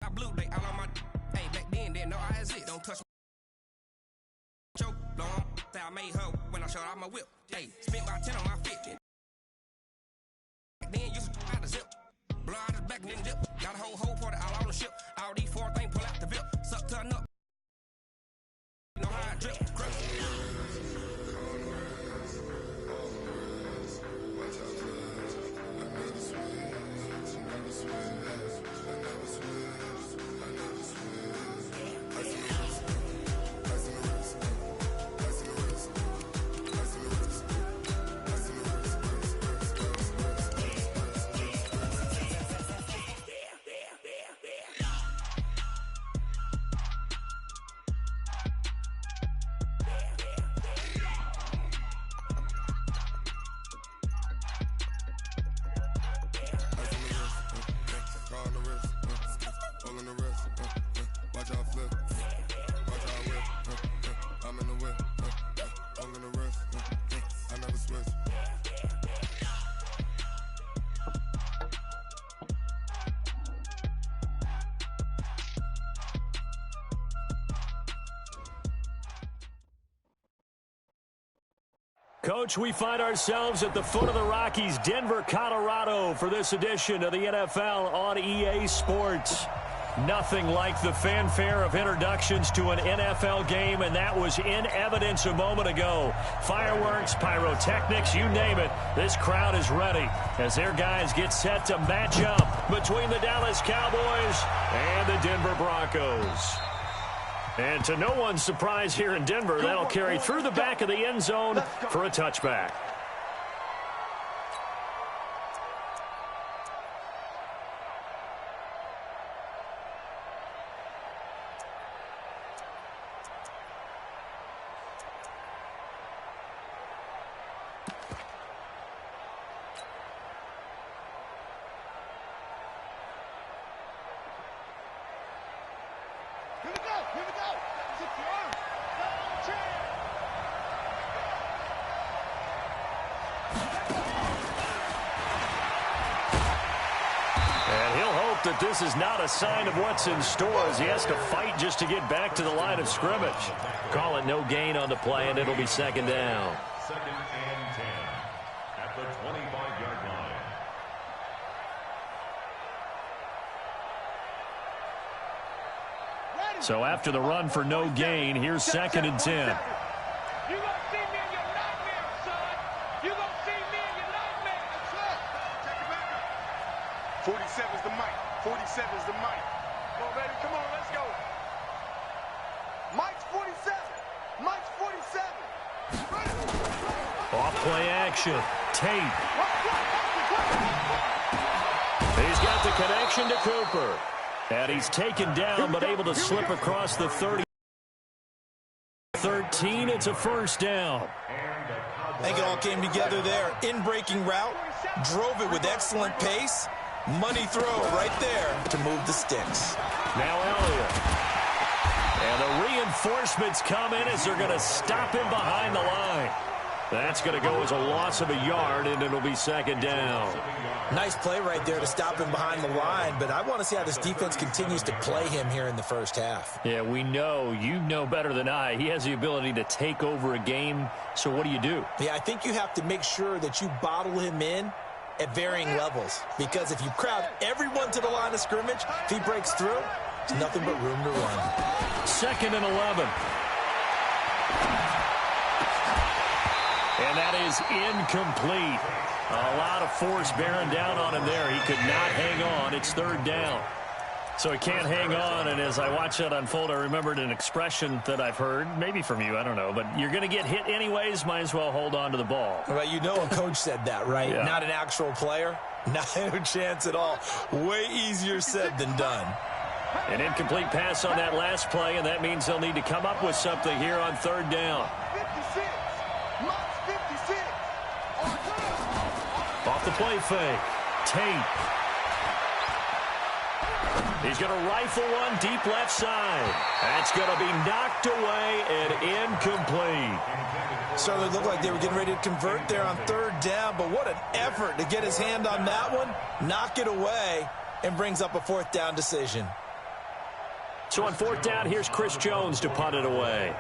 I blew they all on my. Hey, back then didn't know I exist. Don't touch me. Choke, long. Say I made her when I showed out my whip. Hey, spent about 10 on my fit. Then used to out the zip. Blow out his back and then dip. Got a whole party all on the ship. All these four things pull out the VIP. Suck, turn up. You know how I drip. Coach, we find ourselves at the foot of the Rockies, Denver, Colorado, for this edition of the NFL on EA Sports. Nothing like the fanfare of introductions to an NFL game, and that was in evidence a moment ago. Fireworks, pyrotechnics, you name it. This crowd is ready as their guys get set to match up between the Dallas Cowboys and the Denver Broncos. And to no one's surprise here in Denver, that'll carry through the back of the end zone for a touchback. That this is not a sign of what's in store as he has to fight just to get back to the line of scrimmage. Call it no gain on the play, and it'll be second down. Second and 10 at the 25-yard line. So after the run for no gain, here's second and 10. 47's the mic. 47's the mic. Come on, baby. Come on, let's go. Mike's 47. Mike's 47. Off play action. Tate. He's got the connection to Cooper. And he's taken down, but able to slip across the 30. 13, it's a first down. I think it all came together there. In-breaking route. Drove it with excellent pace. Money throw right there to move the sticks. Now Elliott. And the reinforcements come in as they're going to stop him behind the line. That's going to go as a loss of a yard, and it'll be second down. Nice play right there to stop him behind the line, but I want to see how this defense continues to play him here in the first half. Yeah, we know. You know better than I. He has the ability to take over a game, so what do you do? Yeah, I think you have to make sure that you bottle him in at varying levels, because if you crowd everyone to the line of scrimmage, if he breaks through, there's nothing but room to run. Second and 11. And that is incomplete. A lot of force bearing down on him there. He could not hang on. It's third down. So he can't hang on, and as I watch that unfold, I remembered an expression that I've heard, maybe from you, I don't know, but you're going to get hit anyways, might as well hold on to the ball. Well, you know a coach said that, right? Yeah. Not an actual player. Not a chance at all. Way easier said than done. An incomplete pass on that last play, and that means they'll need to come up with something here on third down. 56. Mike's 56. Off the play fake. Tate. He's going to rifle one deep left side. That's going to be knocked away and incomplete. Certainly looked like they were getting ready to convert there on third down, but what an effort to get his hand on that one, knock it away, and brings up a fourth down decision. So on 4th down, here's Chris Jones to punt it away.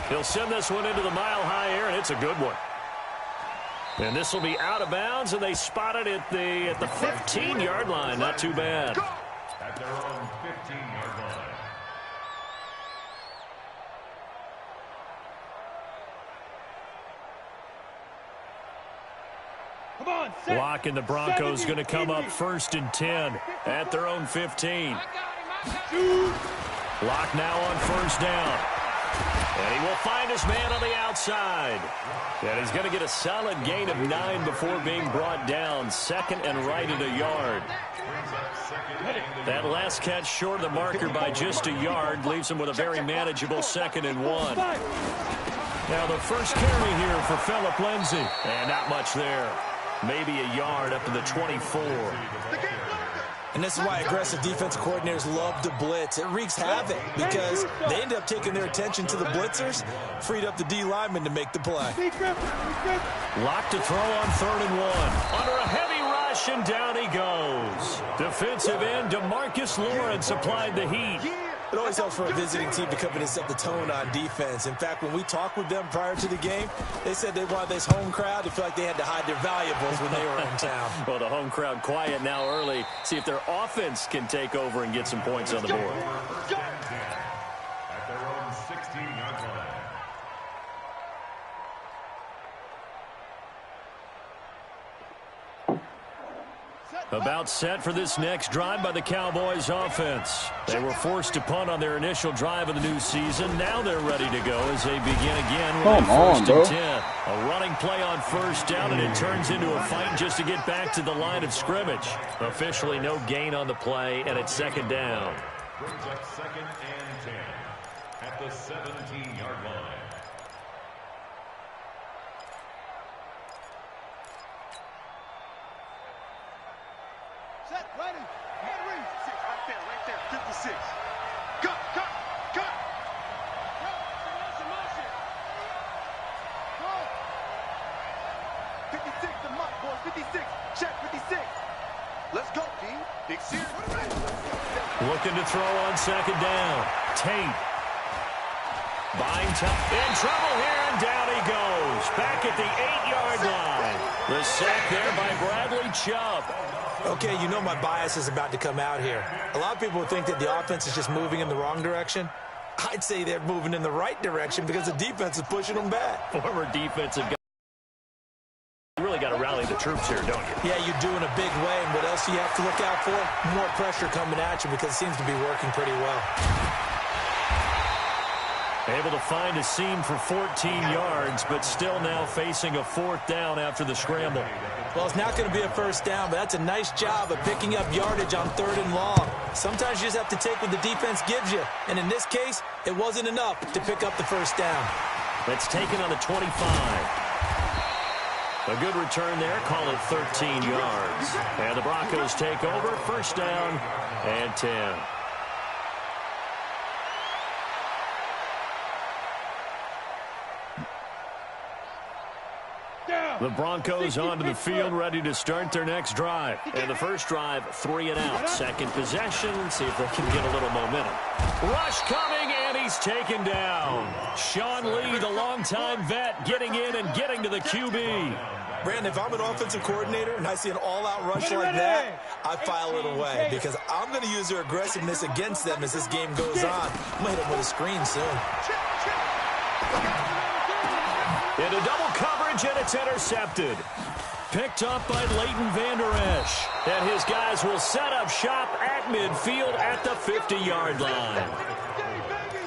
He'll send this one into the mile-high air, and it's a good one. And this will be out of bounds, and they spot it at the 15-yard line. Not too bad. At their own 15-yard line. Come on, set. Lock and the Broncos going to come up 1st and 10 at their own 15. Lock now on 1st down. And he will find his man on the outside. And he's going to get a solid gain of 9 before being brought down. 2nd and right at a yard. That last catch short of the marker by just a yard leaves him with a very manageable 2nd and 1. Now the first carry here for Phillip Lindsay. And not much there. Maybe a yard up to the 24. And this is why aggressive defensive coordinators love to blitz. It wreaks havoc because they end up taking their attention to the blitzers, freed up the D lineman to make the play. Locked to throw on 3rd and 1. Under a heavy rush, and down he goes. Defensive end DeMarcus Lawrence applied the heat. It always helps for a visiting team to come in and set the tone on defense. In fact, when we talked with them prior to the game, they said they wanted this home crowd to feel like they had to hide their valuables when they were in town. Well, the home crowd quiet now early. See if their offense can take over and get some points on the board. At their own 16-yard line. About set for this next drive by the Cowboys offense. They were forced to punt on their initial drive of the new season. Now they're ready to go as they begin again with a 1st and 10. A running play on 1st down, and it turns into a fight just to get back to the line of scrimmage. Officially no gain on the play, and it's 2nd down. Brings up 2nd and 10 at the 17-yard line. Set, ready. Henry. Right there. 56. Cut. Motion. Go. 56, the mark, boys. 56. Check, 56. Let's go, D. Big series. Looking to throw on 2nd down. Tate. Buying time. In trouble here, and down he goes. Back at the 8-yard line. The sack there by Bradley Chubb. Okay, you know my bias is about to come out here. A lot of people would think that the offense is just moving in the wrong direction. I'd say they're moving in the right direction because the defense is pushing them back. Former defensive guy. You really got to rally the troops here, don't you? Yeah, you do in a big way. And what else do you have to look out for? More pressure coming at you because it seems to be working pretty well. Able to find a seam for 14 yards, but still now facing a 4th down after the scramble. Well, it's not going to be a 1st down, but that's a nice job of picking up yardage on 3rd and long. Sometimes you just have to take what the defense gives you. And in this case, it wasn't enough to pick up the 1st down. That's taken on the 25. A good return there, call it 13 yards. And the Broncos take over, 1st down and 10. The Broncos onto the field, ready to start their next drive. And the first drive, 3 and out. Second possession, see if they can get a little momentum. Rush coming, and he's taken down. Sean Lee, the longtime vet, getting in and getting to the QB. Brandon, if I'm an offensive coordinator and I see an all-out rush like that, I file it away because I'm going to use their aggressiveness against them as this game goes on. I'm going to hit them with a screen soon. Into double coverage, and it's intercepted. Picked up by Leighton Vander Esch. And his guys will set up shop at midfield at the 50-yard line.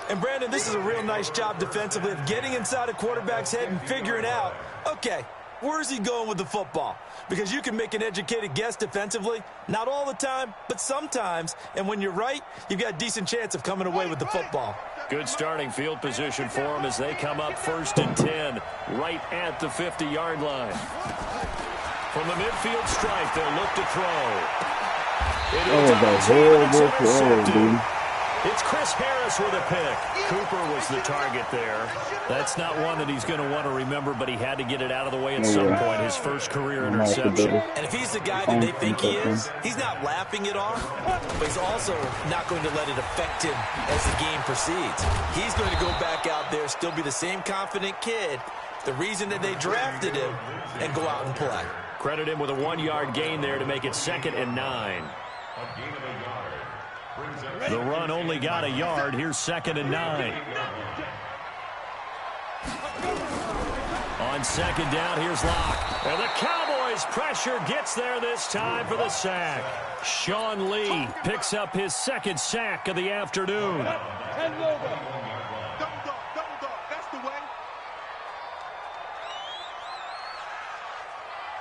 And, Brandon, this is a real nice job defensively of getting inside a quarterback's head and figuring out, okay, where's he going with the football? Because you can make an educated guess defensively. Not all the time, but sometimes. And when you're right, you've got a decent chance of coming away with the football. Good starting field position for them as they come up 1st and 10 right at the 50-yard line. From the midfield stripe, they'll look to throw. That was a horrible throw, dude. It's Chris Harris with a pick. Cooper was the target there. That's not one that he's going to want to remember, but he had to get it out of the way at some point, his first career interception. And if he's the guy that they think he is, he's not laughing it off, but he's also not going to let it affect him as the game proceeds. He's going to go back out there, still be the same confident kid, the reason that they drafted him, and go out and play. Credit him with a 1-yard gain there to make it 2nd and 9. A gain of a yard. The run only got a yard. Here's 2nd and 9. On 2nd down, here's Locke. And the Cowboys pressure gets there this time for the sack. Sean Lee picks up his 2nd sack of the afternoon. Double dog. That's the way.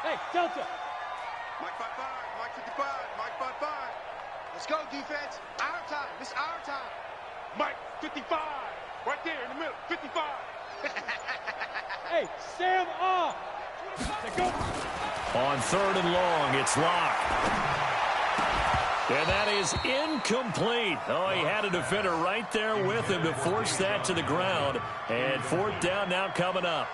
Hey, Delta. Mike 5-5, Mike 55, Mike 5-5. Let's go, defense. Our time. It's our time. Mike 55. Right there in the middle. 55. Hey, Sam off. Go. On 3rd and long, it's Locke. And that is incomplete. Oh, he had a defender right there with him to force that to the ground. And 4th down now coming up.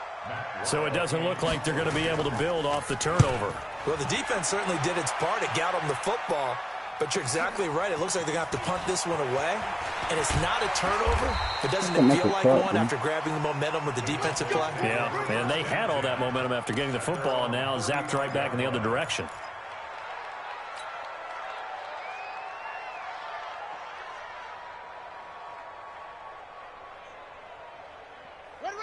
So it doesn't look like they're going to be able to build off the turnover. Well, the defense certainly did its part. It got them the football. But you're exactly right. It looks like they're going to have to punt this one away. And it's not a turnover, but doesn't it feel like one after grabbing the momentum with the defensive play? Yeah, and they had all that momentum after getting the football, and now zapped right back in the other direction.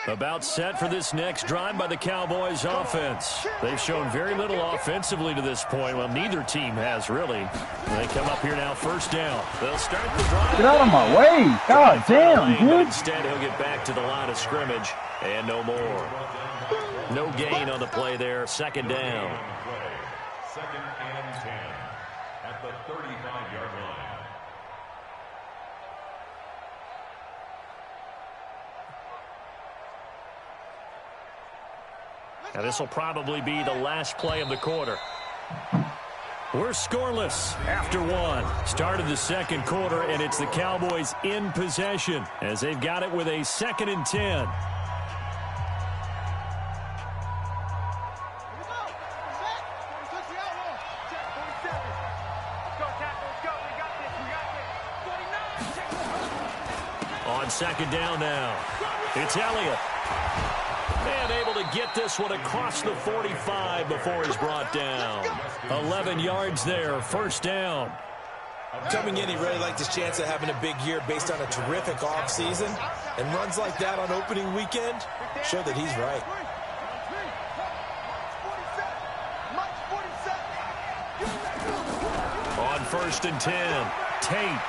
About set for this next drive by the Cowboys offense. They've shown very little offensively to this point. Well, neither team has really. They come up here now, 1st down. They'll start the drive. Get out of my way. God damn, dude. Instead, he'll get back to the line of scrimmage and no more. No gain on the play there. 2nd down. 2nd and 10 at the 35-yard line. Now, this will probably be the last play of the quarter. We're scoreless after 1. Started the 2nd quarter, and it's the Cowboys in possession as they've got it with a 2nd and 10. On 2nd down now, it's Elliott. And able to get this one across the 45 before he's brought down. 11 yards there, 1st down. Coming in, he really liked his chance of having a big year based on a terrific offseason. And runs like that on opening weekend show that he's right. On 1st and 10, Tate.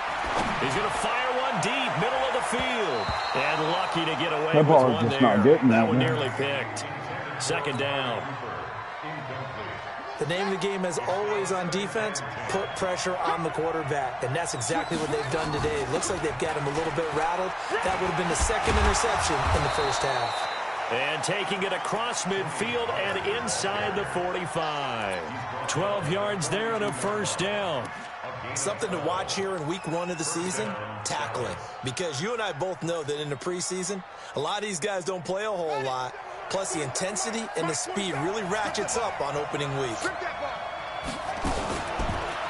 He's going to fire one deep, middle of the field. And lucky to get away with one there. That one nearly picked. 2nd down. The name of the game is always on defense, put pressure on the quarterback. And that's exactly what they've done today. It looks like they've got him a little bit rattled. That would have been the 2nd interception in the 1st half. And taking it across midfield and inside the 45. 12 yards there and a 1st down. Something to watch here in week 1 of the season, tackling. Because you and I both know that in the preseason, a lot of these guys don't play a whole lot. Plus, the intensity and the speed really ratchets up on opening week.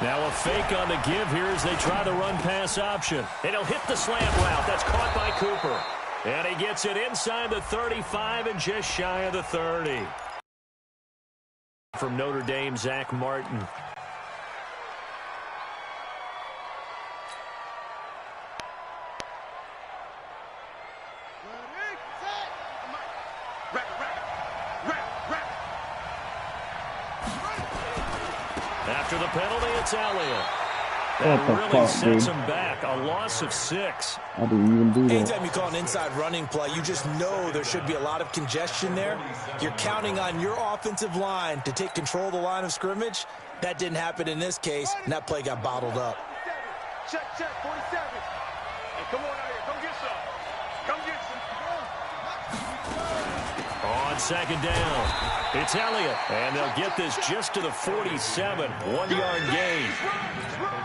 Now a fake on the give here as they try the run-pass option. And he'll hit the slant route. That's caught by Cooper. And he gets it inside the 35 and just shy of the 30. From Notre Dame, Zach Martin. After the penalty, it's Elliott. That really sets him back. A loss of 6. I didn't even do that. Anytime you call an inside running play, you just know there should be a lot of congestion there. You're counting on your offensive line to take control of the line of scrimmage. That didn't happen in this case, and that play got bottled up. Check, 47. Hey, come on out here. Come get some. Come get some. On on second down. It's Elliott, and they'll get this just to the 47, 1-yard gain.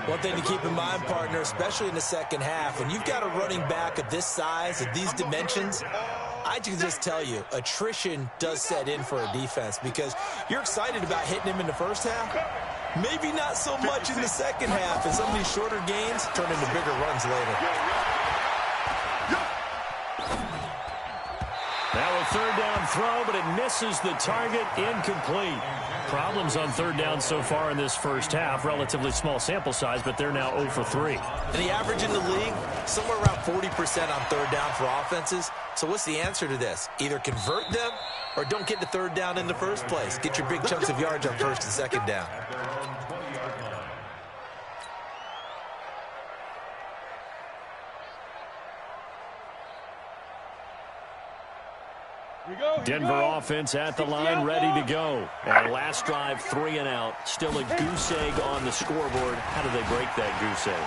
One thing to keep in mind, partner, especially in the second half, when you've got a running back of this size, of these dimensions, I can just tell you, attrition does set in for a defense because you're excited about hitting him in the first half. Maybe not so much in the second half, and some of these shorter gains turn into bigger runs later. Now a third down throw, but it misses the target, incomplete. Problems on third down so far in this first half. Relatively small sample size, but they're now 0 for 3. And the average in the league, somewhere around 40% on third down for offenses. So what's the answer to this? Either convert them or don't get the third down in the first place. Get your big chunks of yards on first and second down. Denver offense at the line, ready to go. And last drive, 3 and out. Still a goose egg on the scoreboard. How do they break that goose egg?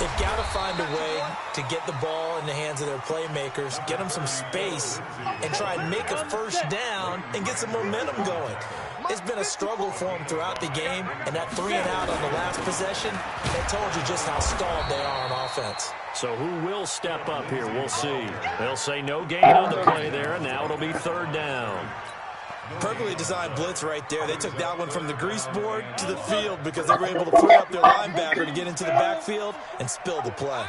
They've got to find a way to get the ball in the hands of their playmakers, get them some space, and try and make a first down and get some momentum going. It's been a struggle for them throughout the game, and that 3 and out on the last possession, that told you just how stalled they are on offense. So who will step up here? We'll see. They'll say no gain on the play there, and now it'll be third down. Perfectly designed blitz right there. They took that one from the grease board to the field because they were able to free up their linebacker to get into the backfield and spill the play.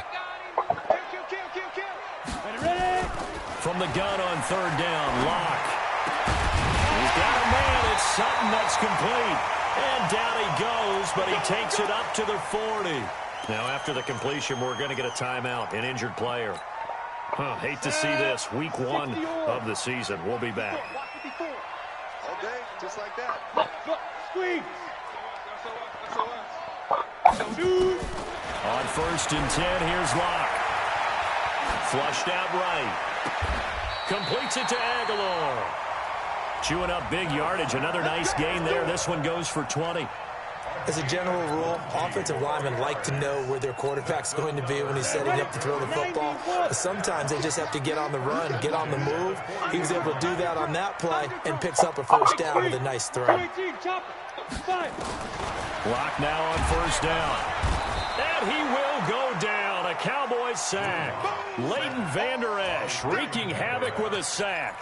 From the gun on third down, Locke. He's got a man. It's Sutton that's complete. And down he goes, but he takes it up to the 40. Now after the completion, we're going to get a timeout, an injured player. Hate to see this. Week 1 of the season. We'll be back. All day, just like that. Squeeze. On first and 10, here's Locke. Flushed out right. Completes it to Aguilar. Chewing up big yardage. Another nice gain there. This one goes for 20. As a general rule, offensive linemen like to know where their quarterback's going to be when he's setting up to throw the football. But sometimes they just have to get on the run, get on the move. He was able to do that on that play and picks up a first down with a nice throw. Lock now on first down. And he will go down. A Cowboys sack. Leighton Vander Esch wreaking havoc with a sack.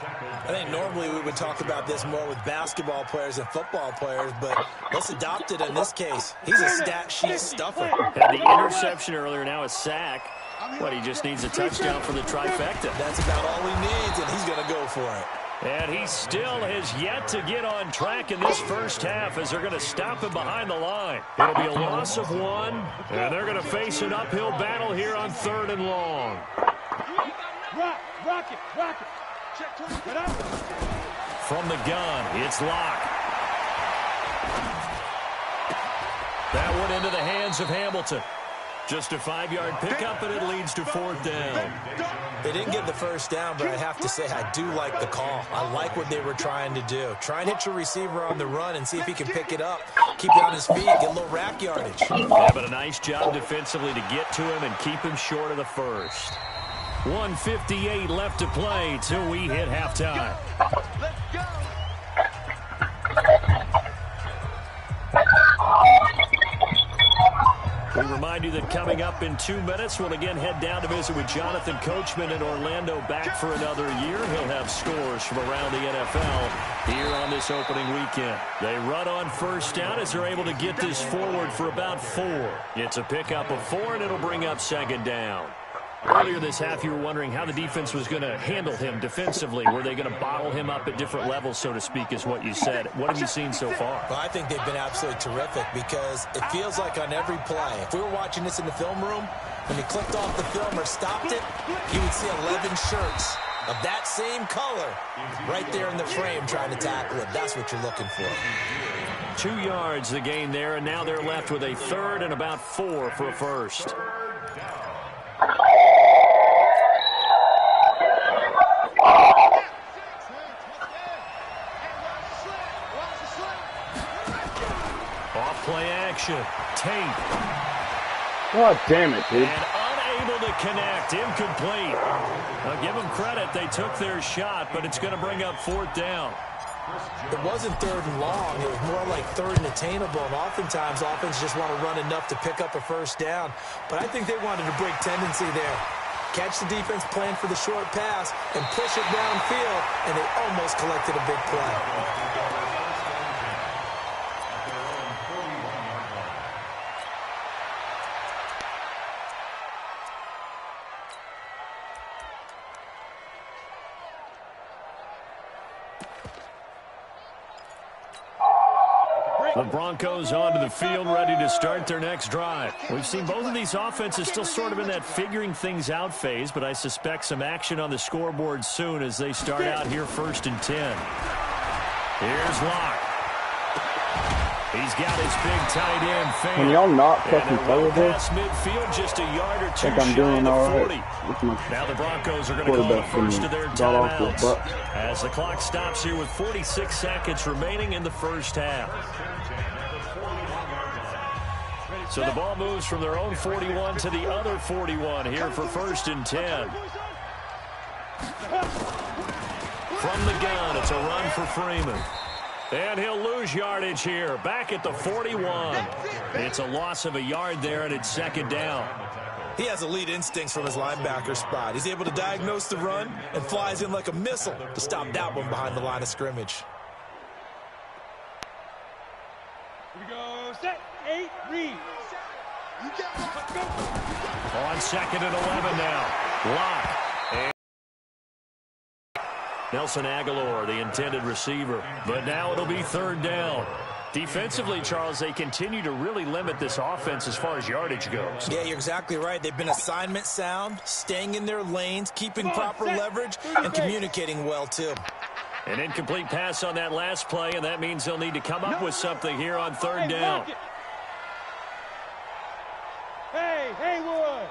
I think normally we would talk about this more with basketball players and football players, but let's adopt it in this case. He's a stat sheet stuffer. Had the interception earlier, now a sack. But he just needs a touchdown for the trifecta. That's about all he needs, and he's going to go for it. And he still has yet to get on track in this first half as they're going to stop him behind the line. It'll be a loss of 1, and they're going to face an uphill battle here on third and long. Rock it. From the gun, it's Locke. That one into the hands of Hamilton. Just a 5-yard pickup, and it leads to fourth down. They didn't get the first down, but I have to say I do like the call. I like what they were trying to do. Try and hit your receiver on the run and see if he can pick it up. Keep it on his feet, get a little rack yardage. Yeah, but a nice job defensively to get to him and keep him short of the first. 1:58 left to play till we hit halftime. Let's go. We remind you that coming up in 2 minutes, we'll again head down to visit with Jonathan Coachman in Orlando, back for another year. He'll have scores from around the NFL here on this opening weekend. They run on first down as they're able to get this forward for about 4. It's a pickup of 4, and it'll bring up second down. Earlier this half, you were wondering how the defense was going to handle him defensively. Were they going to bottle him up at different levels, so to speak, is what you said. What have you seen so far? Well, I think they've been absolutely terrific because it feels like on every play, if we were watching this in the film room, when he clicked off the film or stopped it, you would see 11 shirts of that same color right there in the frame trying to tackle it. That's what you're looking for. 2 yards the gain there, and now they're left with a third and about 4 for a first. Off play action. Tate. God damn it, dude. And Unable to connect. Incomplete. I'll give them credit. They took their shot, but it's going to bring up fourth down. It wasn't third and long. It was more like third and attainable. And oftentimes, offense just want to run enough to pick up a first down. But I think they wanted to break tendency there. Catch the defense plan for the short pass and push it downfield, and they almost collected a big play. The Broncos onto the field, ready to start their next drive. We've seen both of these offenses still sort of in that figuring things out phase, but I suspect some action on the scoreboard soon as they start out here 1st and 10. Here's Locke. He's got his big tight end fan. Can y'all not fucking play with this? Past midfield, just a yard or two I think I'm shy doing of all 40. right. Now the Broncos are going to call the first of their timeouts as the clock stops here with 46 seconds remaining in the first half. So the ball moves from their own 41 to the other 41 here for 1st and 10. From the gun, it's a run for Freeman. And he'll lose yardage here, back at the 41. It's a loss of a yard there, and it's 2nd down. He has elite instincts from his linebacker spot. He's able to diagnose the run and flies in like a missile to stop that one behind the line of scrimmage. Here we go. Set. 8. Read. On 2nd and 11 now. Locke. And Nelson Aguilar, the intended receiver. But now it'll be 3rd down. Defensively, Charles, they continue to really limit this offense as far as yardage goes. Yeah, you're exactly right. They've been assignment sound, staying in their lanes, keeping proper leverage, and communicating well, too. An incomplete pass on that last play, and that means they'll need to come up with something here on 3rd down. Hey, Haywood.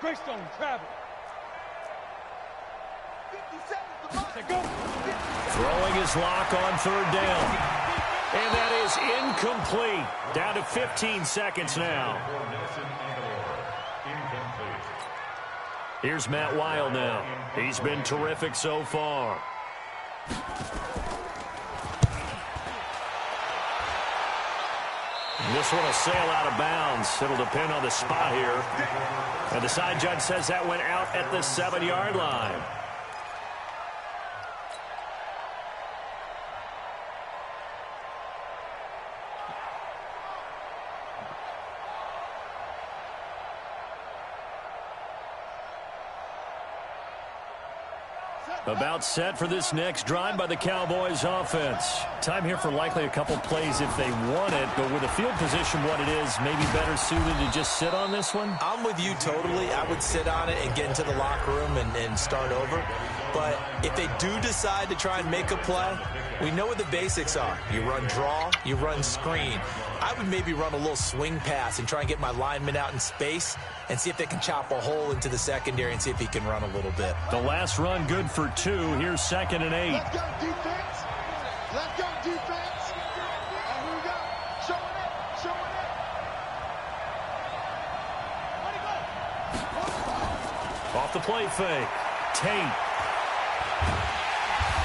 Greystone travel. Go. Throwing his Lock on 3rd down. And that is incomplete. Down to 15 seconds now. Here's Matt Weil now. He's been terrific so far. This one will sail out of bounds. It'll depend on the spot here. And the side judge says that went out at the 7-yard line. About set for this next drive by the Cowboys offense. Time here for likely a couple plays if they want it, but with the field position what it is, maybe better suited to just sit on this one? I'm with you totally. I would sit on it and get into the locker room and start over. But if they do decide to try and make a play, we know what the basics are. You run draw, you run screen. I would maybe run a little swing pass and try and get my lineman out in space and see if they can chop a hole into the secondary and see if he can run a little bit. The last run good for 2. Here's 2nd and 8. Let's go, defense. Let's go, defense. And here we go. Showing it. Showing it. Off the play fake. Tate.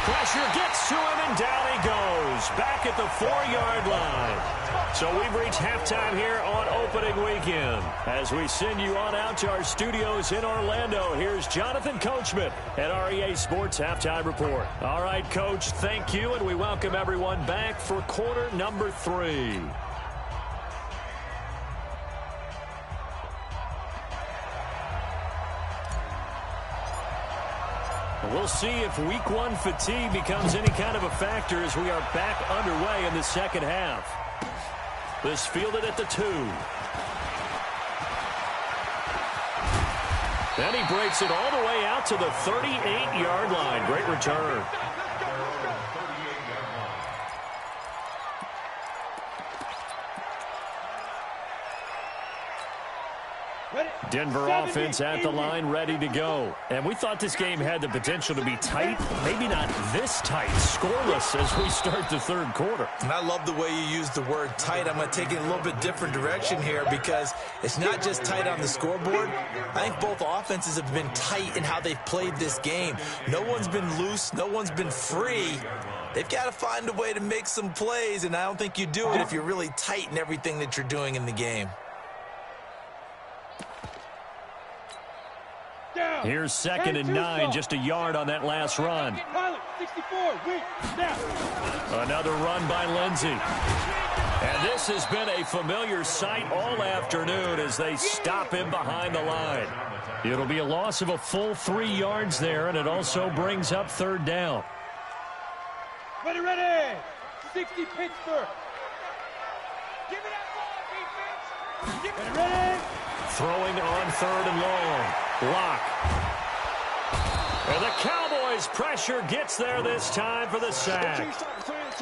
Pressure gets to him, and down he goes. Back at the 4-yard line. So we've reached halftime here on opening weekend. As we send you on out to our studios in Orlando, here's Jonathan Coachman at REA Sports Halftime Report. All right, Coach, thank you, and we welcome everyone back for quarter number 3. We'll see if week 1 fatigue becomes any kind of a factor as we are back underway in the second half. This fielded at the 2. Then he breaks it all the way out to the 38-yard line. Great return. Denver offense at the line, ready to go. And we thought this game had the potential to be tight. Maybe not this tight, scoreless as we start the third quarter. And I love the way you use the word tight. I'm going to take it in a little bit different direction here because it's not just tight on the scoreboard. I think both offenses have been tight in how they've played this game. No one's been loose. No one's been free. They've got to find a way to make some plays, and I don't think you do it if you're really tight in everything that you're doing in the game. Here's 2nd and 9, just a yard on that last run. 64, Another run by Lindsey. And this has been a familiar sight all afternoon as they stop him behind the line. It'll be a loss of a full 3 yards there, and it also brings up 3rd down. Ready. 60 Pittsburgh. Give me that ball, defense. Give me Ready. Throwing on 3rd and long. Block. And the Cowboys pressure gets there this time for the sack.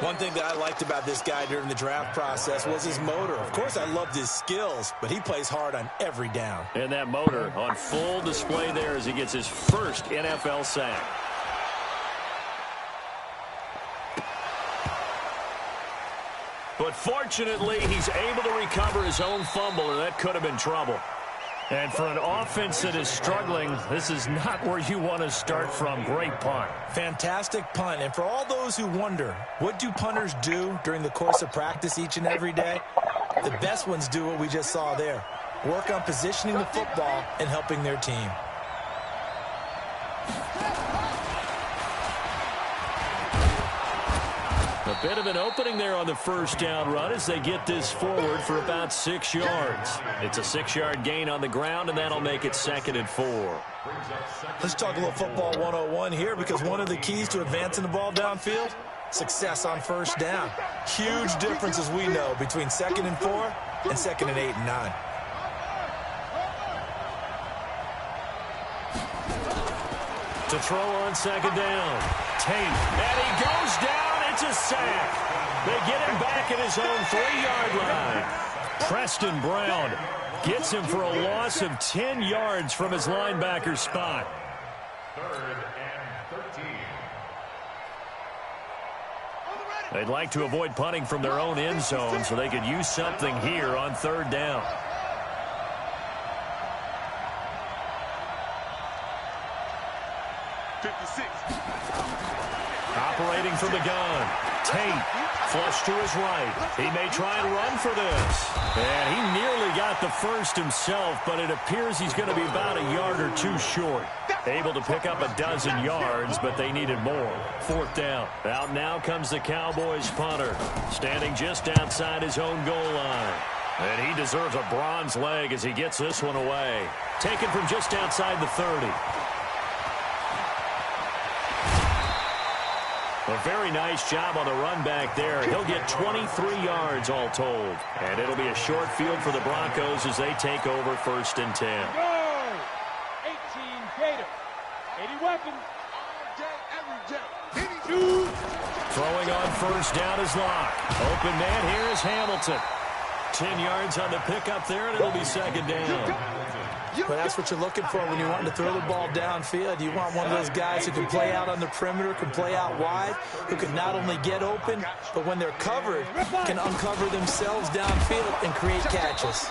One thing that I liked about this guy during the draft process was his motor. Of course, I loved his skills, but he plays hard on every down. And that motor on full display there as he gets his first NFL sack. But fortunately, he's able to recover his own fumble, and that could have been trouble. And for an offense that is struggling, this is not where you want to start from. Great punt. Fantastic punt. And for all those who wonder, what do punters do during the course of practice each and every day? The best ones do what we just saw there. Work on positioning the football and helping their team. A bit of an opening there on the first down run as they get this forward for about 6 yards. It's a 6-yard gain on the ground, and that'll make it 2nd and 4. Let's talk a little football 101 here, because one of the keys to advancing the ball downfield, success on first down. Huge difference, as we know, between 2nd and 4 and 2nd and 8 and 9. To throw on 2nd down. Tate, and he goes down. It's a sack. They get him back at his own 3-yard line. Preston Brown gets him for a loss of 10 yards from his linebacker spot. 3rd and 13. They'd like to avoid punting from their own end zone so they could use something here on 3rd down. Operating from the gun. Tate, flush to his right. He may try and run for this. And he nearly got the first himself, but it appears he's going to be about a yard or 2 short. Able to pick up a dozen yards, but they needed more. 4th down. Out now comes the Cowboys punter, standing just outside his own goal line. And he deserves a bronze leg as he gets this one away. Taken from just outside the 30. A very nice job on the run back there. He'll get 23 yards all told. And it'll be a short field for the Broncos as they take over 1st and 10. Go! 18 Gator. 80 weapons. all day, every day. Throwing on 1st down is Locke. Open man here is Hamilton. 10 yards on the pickup there, and it'll be 2nd down. But that's what you're looking for when you want to throw the ball downfield. You want one of those guys who can play out on the perimeter, can play out wide, who can not only get open, but when they're covered, can uncover themselves downfield and create catches.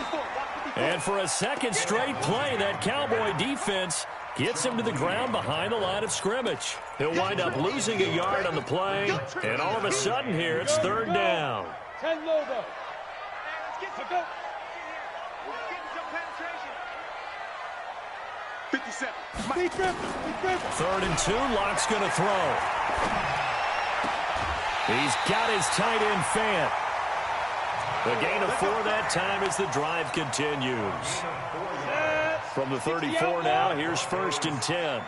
And for a 2nd straight play, that Cowboy defense gets him to the ground behind the line of scrimmage. He'll wind up losing a yard on the play, and all of a sudden here, it's 3rd down. 10 Lobo. Let's get 57. 3rd and 2, Locke's going to throw. He's got his tight end Fant. The gain of 4 that time as the drive continues. From the 34 now, here's 1st and 10.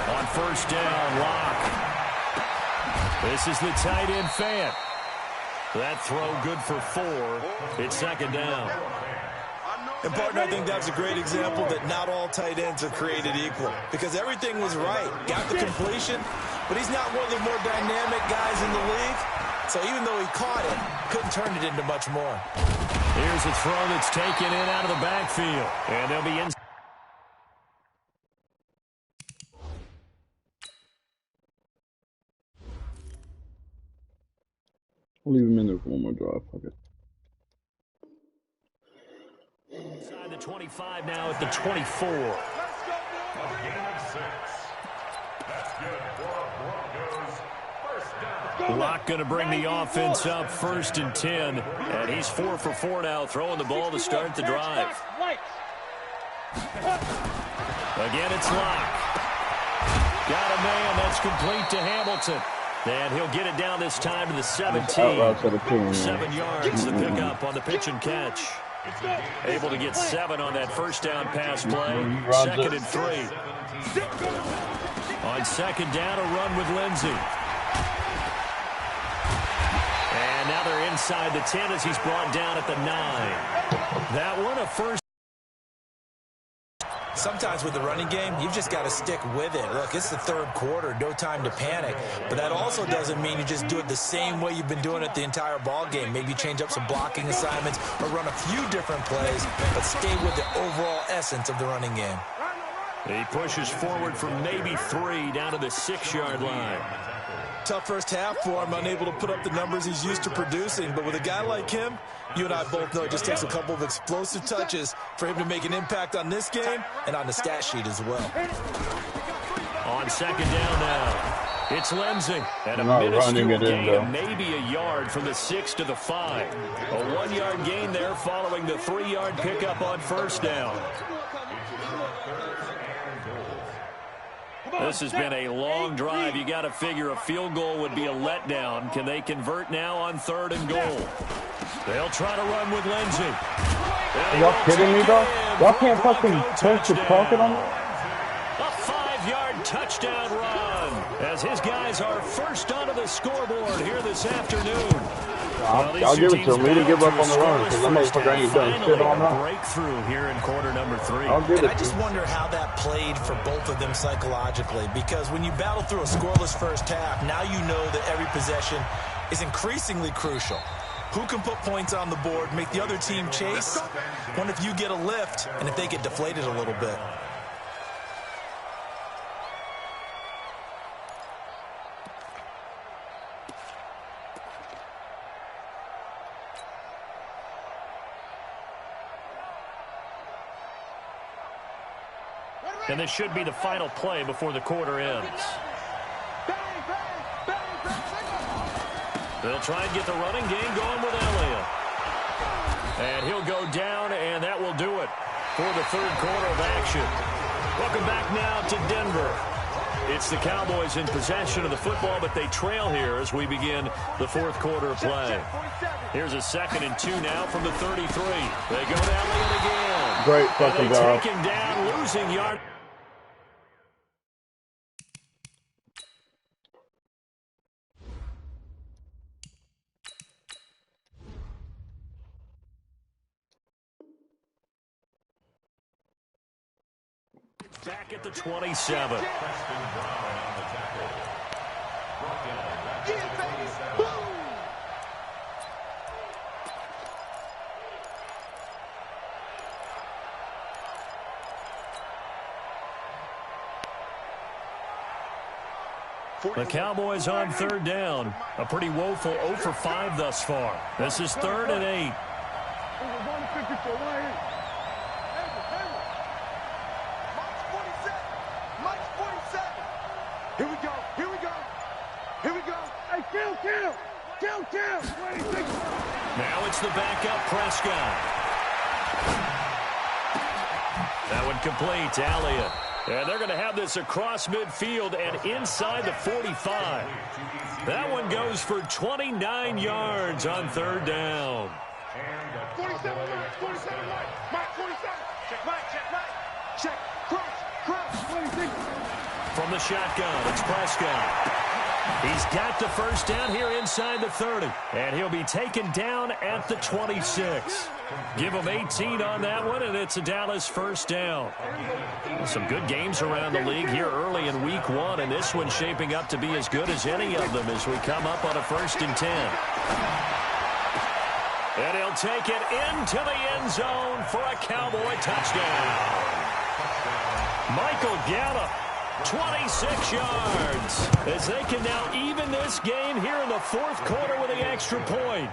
On 1st down, Locke. This is the tight end Fant. That throw good for 4. It's 2nd down. And, partner, I think that's a great example that not all tight ends are created equal, because everything was right. Got the completion, but he's not one of the more dynamic guys in the league. So even though he caught it, couldn't turn it into much more. Here's a throw that's taken in out of the backfield. And they'll be in. I'll leave him in there for one more drive. Okay. Inside the 25 now at the 24. A gain of 6. That's good for Broncos. First down. Locke going to bring the offense up 1st and 10. And he's 4 for 4 now, throwing the ball to start the drive. Again, it's Locke. Got a man. That's complete to Hamilton. And he'll get it down this time to the 17. 7 yards, the pickup on the pitch and catch. Able to get 7 on that first down pass play. 2nd and 3. On 2nd down, a run with Lindsey. And now they're inside the 10 as he's brought down at the 9. That one a first. Sometimes with the running game, you've just got to stick with it. Look, it's the 3rd quarter, no time to panic. But that also doesn't mean you just do it the same way you've been doing it the entire ball game. Maybe change up some blocking assignments or run a few different plays, but stay with the overall essence of the running game. He pushes forward from maybe 3 down to the 6-yard line. Tough first half for him, unable to put up the numbers he's used to producing. But with a guy like him, you and I both know it just takes a couple of explosive touches for him to make an impact on this game and on the stat sheet as well. On 2nd down now, it's Lindsey. And a minuscule gain of maybe a yard from the 6 to the 5. A 1-yard gain there following the 3-yard pickup on 1st down. This has been a long drive. You got to figure a field goal would be a letdown. Can they convert now on 3rd and goal? They'll try to run with Lindsey. Are y'all kidding me, though? Y'all can't fucking push the pocket on me? A 5-yard touchdown run as his guys are first onto the scoreboard here this afternoon. I'll give it to him. We didn't give up on the run because that motherfucker ain't done shit on that. Breakthrough here in quarter number 3. And I just wonder how that played for both of them psychologically, because when you battle through a scoreless first half, now you know that every possession is increasingly crucial. Who can put points on the board, make the other team chase? Wonder if you get a lift and if they get deflated a little bit. And this should be the final play before the quarter ends. They'll try and get the running game going with Elliott. And he'll go down, and that will do it for the 3rd quarter of action. Welcome back now to Denver. It's the Cowboys in possession of the football, but they trail here as we begin the 4th quarter of play. Here's a 2nd and 2 now from the 33. They go to Elliott again. Great fucking job. Take him down, losing yard. Back at the 27. The Cowboys on 3rd down. A pretty woeful 0 for 5 thus far. This is 3rd and 8. Here we go. Here we go. Here we go. Hey, kill. Now it's the backup Prescott. That one complete to Elliott. And they're going to have this across midfield and inside the 45. That one goes for 29 yards on 3rd down. 47, Mike, 47. Check, Mike. Check, cross, 26. From the shotgun, it's Prescott. He's got the first down here inside the 30. And he'll be taken down at the 26. Give him 18 on that one, and it's a Dallas first down. Some good games around the league here early in week 1, and this one's shaping up to be as good as any of them as we come up on a 1st and 10. And he'll take it into the end zone for a Cowboy touchdown. Michael Gallup, 26 yards, as they can now even this game here in the fourth quarter with the extra point.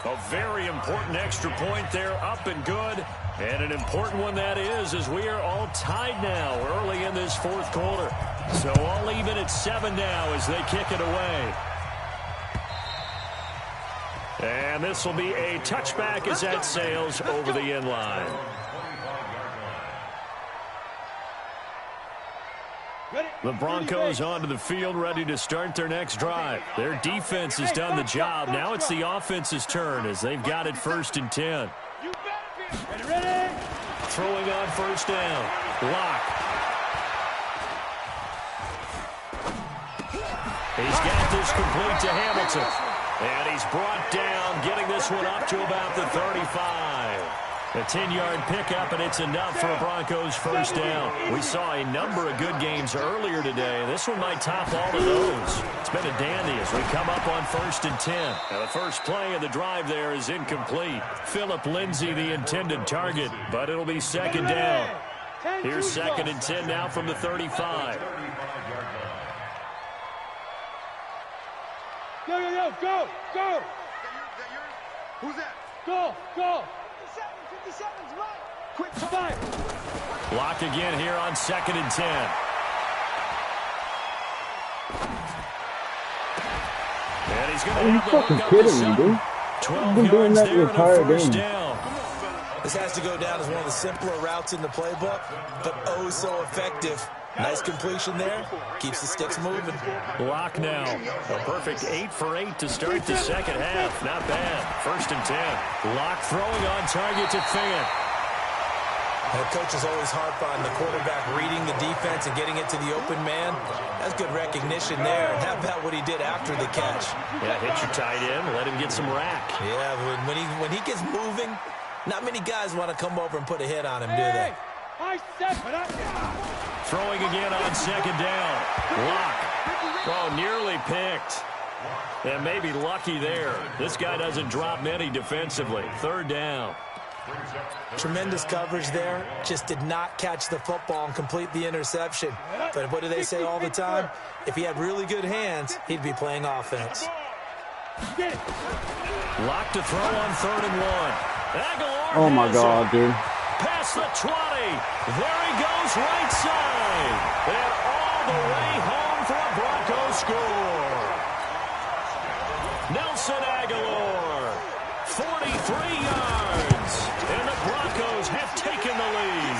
A very important extra point there, up and good. And an important one that is, as we are all tied now early in this fourth quarter. So all even at 7 now as they kick it away. And this will be a touchback as that sails over the end line. The Broncos onto the field, ready to start their next drive. Their defense has done the job. Now it's the offense's turn as they've got it 1st and 10. Throwing on 1st down. Lock. He's got this complete to Hamilton. And he's brought down, getting this one up to about the 35. A 10-yard pickup, and it's enough for a Broncos 1st down. We saw a number of good games earlier today. This one might top all of those. It's been a dandy as we come up on 1st and 10. Now the first play of the drive there is incomplete. Phillip Lindsay, the intended target, but it'll be 2nd down. Here's 2nd and 10 now from the 35. Go! Who's that? Go! 57's right. Quick, five. Block again here on 2nd and 10. And he's going to have the hook up to Sutton. 12 yards there and a 1st down. This has to go down as one of the simpler routes in the playbook, but oh so effective. Nice completion there. Keeps the sticks moving. Block now. A perfect 8 for 8 to start the second half. Not bad. 1st and 10. Lock throwing on target to Fant. The coaches always harp on the quarterback reading the defense and getting it to the open man. That's good recognition there. And how about what he did after the catch? Yeah, hit your tight end. Let him get some rack. Yeah, when he gets moving, not many guys want to come over and put a hit on him, do they? Throwing again on 2nd down. Lock. Oh, nearly picked. And maybe lucky there. This guy doesn't drop many defensively. 3rd down. Tremendous coverage there. Just did not catch the football and complete the interception. But what do they say all the time? If he had really good hands, he'd be playing offense. Lock to throw on 3rd and 1. Aguilar. Oh my God, dude. Past the 20. There he goes, right side. And all the way home for a Broncos score. Nelson Aguilar, 43 yards. And the Broncos have taken the lead.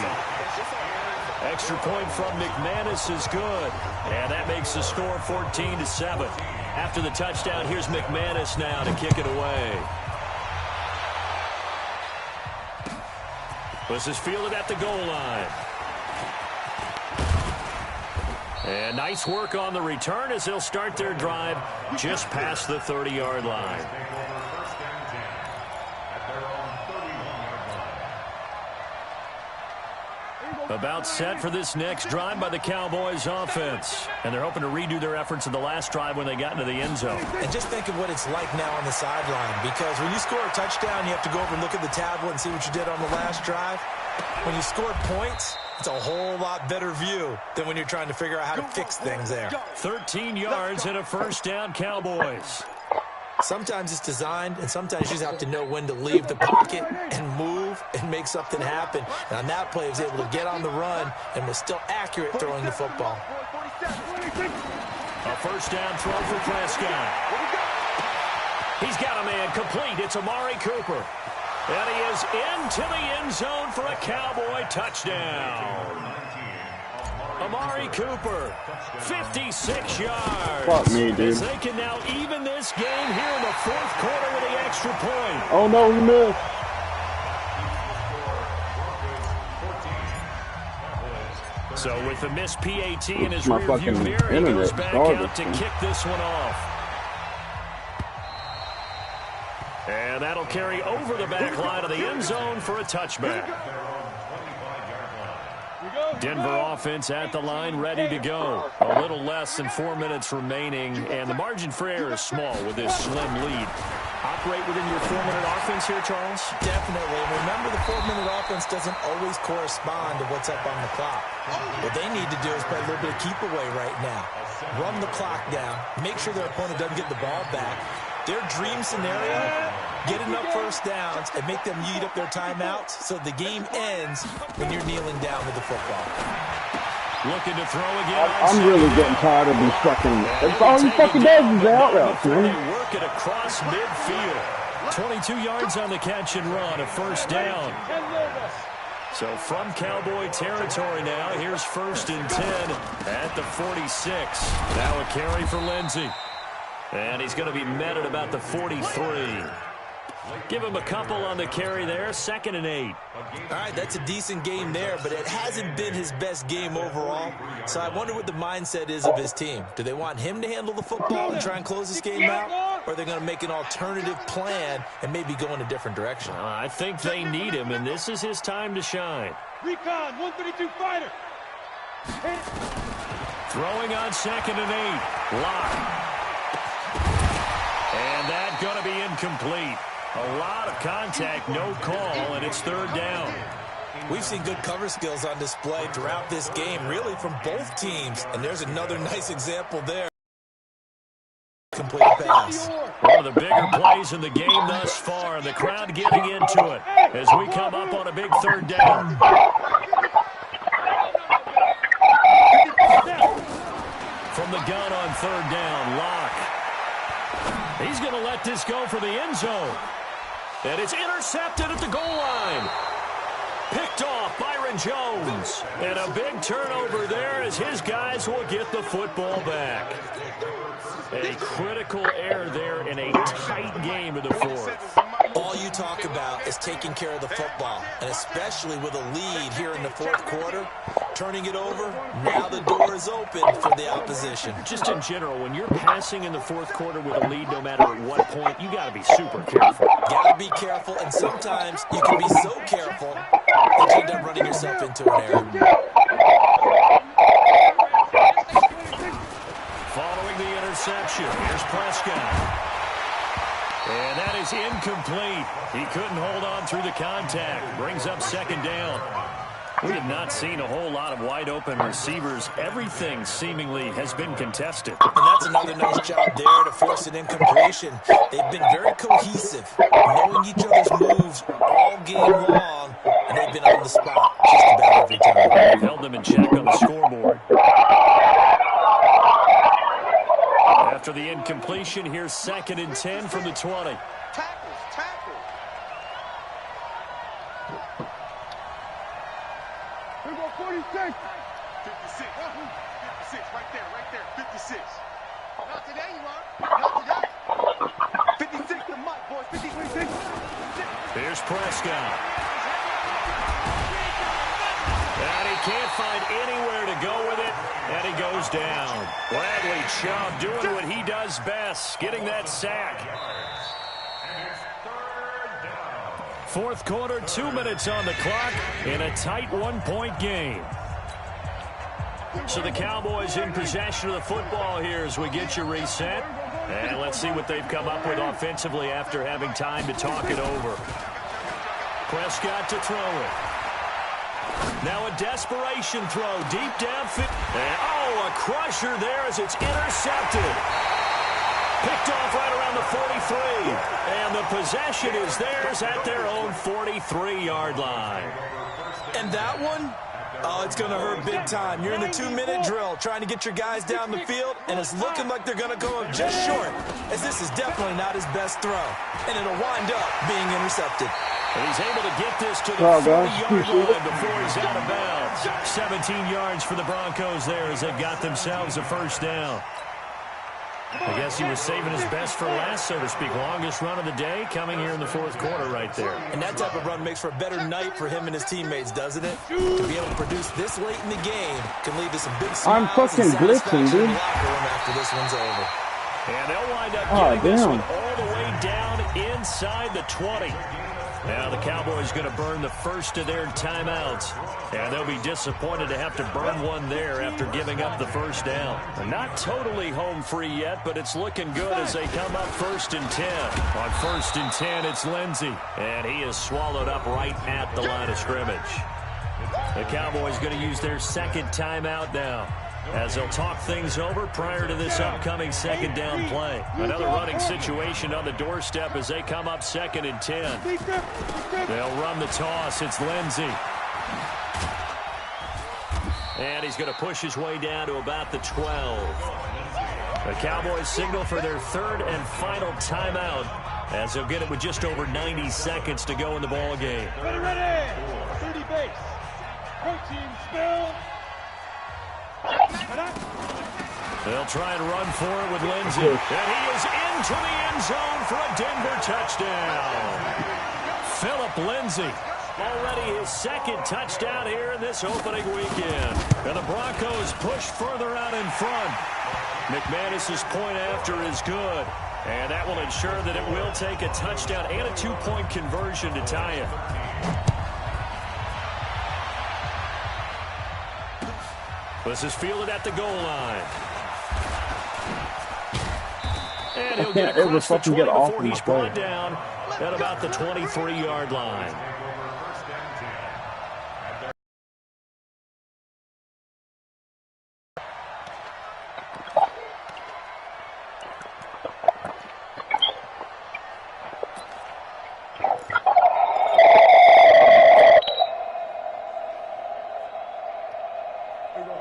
Extra point from McManus is good. And that makes the score 14-7. After the touchdown, here's McManus now to kick it away. This is fielded at the goal line. And nice work on the return as they'll start their drive just past the 30-yard line. About set for this next drive by the Cowboys offense. And they're hoping to redo their efforts in the last drive when they got into the end zone. And just think of what it's like now on the sideline, because when you score a touchdown, you have to go over and look at the tablet and see what you did on the last drive. When you score points, it's a whole lot better view than when you're trying to figure out how to fix things there. 13 yards and a 1st down, Cowboys. Sometimes it's designed, and sometimes you just have to know when to leave the pocket and move and make something happen. And on that play, he was able to get on the run and was still accurate throwing the football. A 1st down throw for Prescott. He's got a man complete. It's Amari Cooper. And he is into the end zone for a Cowboy touchdown. Amari Cooper, 56 yards. Fuck me, dude. As they can now even this game here in the fourth quarter with the extra point. Oh, no, he missed. So with the missed PAT in his My rearview fucking mirror, he goes internet back started, out to man. kick this one off. And that'll carry over the back line of the end zone for a touchback. Denver offense at the line, ready to go. A little less than 4 minutes remaining, and the margin for error is small with this slim lead. Operate within your 4-minute offense here, Charles? Definitely. Remember, the 4-minute offense doesn't always correspond to what's up on the clock. What they need to do is play a little bit of keep away right now. Run the clock down. Make sure their opponent doesn't get the ball back. Their dream scenario, get enough first downs and make them eat up their timeouts so the game ends when you're kneeling down with the football. Looking to throw again. I'm really getting tired of these fucking... That's all he fucking does is out routes, man. They work it across midfield. 22 yards on the catch and run, a first down. So from Cowboy territory now, here's 1st and 10 at the 46. Now a carry for Lindsey. And he's going to be met at about the 43. Give him a couple on the carry there. 2nd and 8. All right, that's a decent game there, but it hasn't been his best game overall. So I wonder what the mindset is of his team. Do they want him to handle the football and try and close this game out? Or are they going to make an alternative plan and maybe go in a different direction? I think they need him, and this is his time to shine. Recon, 132 fighter. Throwing on 2nd and 8. Lock. And that's going to be incomplete. A lot of contact, no call, and it's 3rd down. We've seen good cover skills on display throughout this game, really from both teams. And there's another nice example there. Complete pass. One of the bigger plays in the game thus far, and the crowd getting into it as we come up on a big 3rd down. From the gun on 3rd down, Lock. He's going to let this go for the end zone. And it's intercepted at the goal line. Picked off Byron Jones. And a big turnover there as his guys will get the football back. A critical error there in a tight game in the 4th. All you talk about is taking care of the football, and especially with a lead here in the 4th quarter, turning it over, now the door is open for the opposition. Just in general, when you're passing in the 4th quarter with a lead, no matter at what point, you got to be super careful. Got to be careful, and sometimes you can be so careful that you end up running yourself into an error. Following the interception, here's Prescott. And that is incomplete. He couldn't hold on through the contact. Brings up 2nd down. We have not seen a whole lot of wide-open receivers. Everything seemingly has been contested. And that's another nice job there to force an incompletion. They've been very cohesive, knowing each other's moves all game long, and they've been on the spot just about every time. They've held them in check on the scoreboard. After the incompletion, here's 2nd and 10 from the 20. Tackles. We go 46. 56, right there, 56. Not today, you are. Not today. 56 to Mike, boys, 56. Here's Prescott. And he can't find anywhere to go with it, and he goes down. Bradley Chubb doing what he does best, getting that sack. 4th quarter, 2 minutes on the clock in a tight 1-point game. So the Cowboys in possession of the football here as we get you reset. And let's see what they've come up with offensively after having time to talk it over. Prescott to throw it. Now a desperation throw deep downfield. And a crusher there as it's intercepted. Picked off right around the 43. And the possession is theirs at their own 43-yard line. And that one, it's going to hurt big time. You're in the 2-minute drill trying to get your guys down the field, and it's looking like they're going to go just short, as this is definitely not his best throw. And it'll wind up being intercepted. And he's able to get this to the 40-yard line before he's out of bounds. 17 yards for the Broncos there as they've got themselves a first down. I guess he was saving his best for last, so to speak. Longest run of the day coming here in the 4th quarter right there. And that type of run makes for a better night for him and his teammates, doesn't it? To be able to produce this late in the game can lead to some big smiles. I'm fucking blitzing, dude. After this one's over. And they'll wind up getting this one all the way down inside the 20. Now the Cowboys going to burn the first of their timeouts. And they'll be disappointed to have to burn one there after giving up the first down. Not totally home free yet, but it's looking good as they come up 1st and 10. On 1st and 10, it's Lindsey. And he is swallowed up right at the line of scrimmage. The Cowboys going to use their second timeout now, as they'll talk things over prior to this upcoming second down play. Another running situation on the doorstep as they come up 2nd and 10. They'll run the toss. It's Lindsey. And he's going to push his way down to about the 12. The Cowboys signal for their third and final timeout, as they'll get it with just over 90 seconds to go in the ball game. Ready. 30 base. Protein spill. They'll try and run for it with Lindsey. And he is into the end zone for a Denver touchdown. Philip Lindsey, already his second touchdown here in this opening weekend. And the Broncos push further out in front. McManus's point after is good. And that will ensure that it will take a touchdown and a 2-point conversion to tie it. This is fielded at the goal line. And he'll get across the 20 before he's brought down at about the 23-yard line.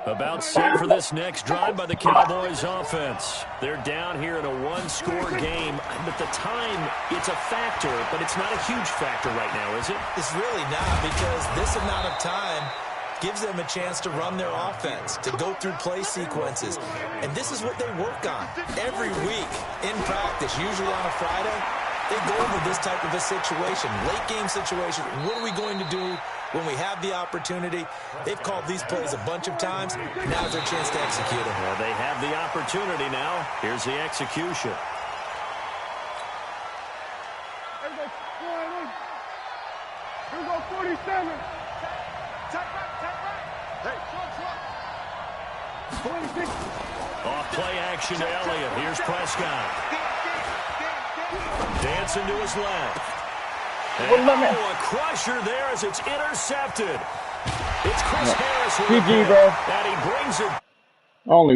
About set for this next drive by the Cowboys offense. They're down here in a one-score game. At the time, it's a factor, but it's not a huge factor right now, is it? It's really not, because this amount of time gives them a chance to run their offense, to go through play sequences. And this is what they work on every week in practice, usually on a Friday. They go over this type of a situation, late-game situation. What are we going to do when we have the opportunity? They've called these plays a bunch of times. Now's their chance to execute them. Well, they have the opportunity now. Here's the execution. Here we go, 47. Hey, 26. Off play action to Elliott. Here's Prescott. Dancing to his left. And a crusher there as it's intercepted. It's Chris Harris. GG, bro. And he brings it. Only one.